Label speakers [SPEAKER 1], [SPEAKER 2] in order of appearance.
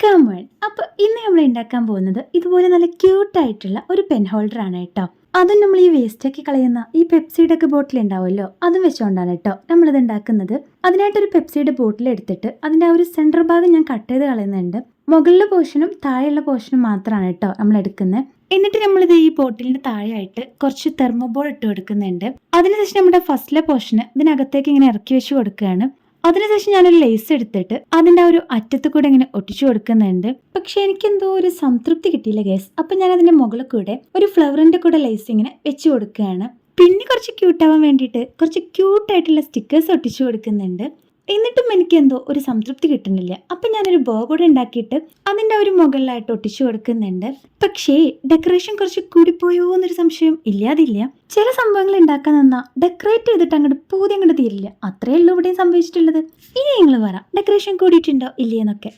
[SPEAKER 1] Come on. അപ്പൊ ഇന്ന് നമ്മൾ ഉണ്ടാക്കാൻ പോകുന്നത് ഇതുപോലെ നല്ല ക്യൂട്ടായിട്ടുള്ള ഒരു പെൻ ഹോൾഡർ ആണ് കേട്ടോ. അതും നമ്മൾ ഈ വേസ്റ്റ് ഒക്കെ കളയുന്ന ഈ പെപ്സിയുടെ ഒക്കെ ബോട്ടിൽ ഉണ്ടാവുമല്ലോ, അതും വെച്ചുകൊണ്ടാണ് കേട്ടോ നമ്മളിത് ഉണ്ടാക്കുന്നത്. അതിനായിട്ടൊരു പെപ്സിയുടെ ബോട്ടിൽ എടുത്തിട്ട് അതിന്റെ ആ ഒരു സെൻറ്റർ ഭാഗം ഞാൻ കട്ട് ചെയ്ത് കളയുന്നുണ്ട്. മുകളിലെ പോർഷനും താഴെയുള്ള പോർഷനും മാത്രമാണ് കേട്ടോ നമ്മൾ എടുക്കുന്നത്. എന്നിട്ട് നമ്മളിത് ഈ ബോട്ടിലിന്റെ താഴെയായിട്ട് കുറച്ച് തെർമോബോൾ ഇട്ട് കൊടുക്കുന്നുണ്ട്. അതിനുശേഷം നമ്മുടെ ഫസ്റ്റിലെ പോർഷന് ഇതിനകത്തേക്ക് ഇങ്ങനെ ഇറക്കി വെച്ച് കൊടുക്കുകയാണ്. അതിനുശേഷം ഞാനൊരു ലേസ് എടുത്തിട്ട് അതിന്റെ ആ ഒരു അറ്റത്ത് കൂടെ ഇങ്ങനെ ഒട്ടിച്ചു കൊടുക്കുന്നുണ്ട്. പക്ഷെ എനിക്കെന്തോ ഒരു സംതൃപ്തി കിട്ടിയില്ല ഗൈസ്. അപ്പൊ ഞാൻ അതിന്റെ മുകളിൽ കൂടെ ഒരു ഫ്ലവറിന്റെ കൂടെ ലേസ് ഇങ്ങനെ വെച്ച് കൊടുക്കുകയാണ്. പിന്നെ കുറച്ച് ക്യൂട്ടാവാൻ വേണ്ടിയിട്ട് കുറച്ച് ക്യൂട്ടായിട്ടുള്ള സ്റ്റിക്കേഴ്സ് ഒട്ടിച്ചു കൊടുക്കുന്നുണ്ട്. എന്നിട്ടും എനിക്ക് എന്തോ ഒരു സംതൃപ്തി കിട്ടുന്നില്ല. അപ്പൊ ഞാനൊരു ബോ കൂടെ ഉണ്ടാക്കിയിട്ട് അതിന്റെ ഒരു മുകളിലായിട്ട് ഒട്ടിച്ചു കൊടുക്കുന്നുണ്ട്. പക്ഷേ ഡെക്കറേഷൻ കുറച്ച് കൂടിപ്പോയോ എന്നൊരു സംശയം ഇല്ലാതില്ല. ചില സംഭവങ്ങൾ ഉണ്ടാക്കാൻ നിന്നാ ഡെക്കറേറ്റ് ചെയ്തിട്ട് അങ്ങോട്ട് പൂതി അങ്ങോട്ട് തീരില്ല. അത്രയേ ഉള്ളൂ ഇവിടെയും സംഭവിച്ചിട്ടുള്ളത്. ഇനി നിങ്ങൾ പറ, ഡെക്കറേഷൻ കൂടിയിട്ടുണ്ടോ ഇല്ലയെന്നൊക്കെ.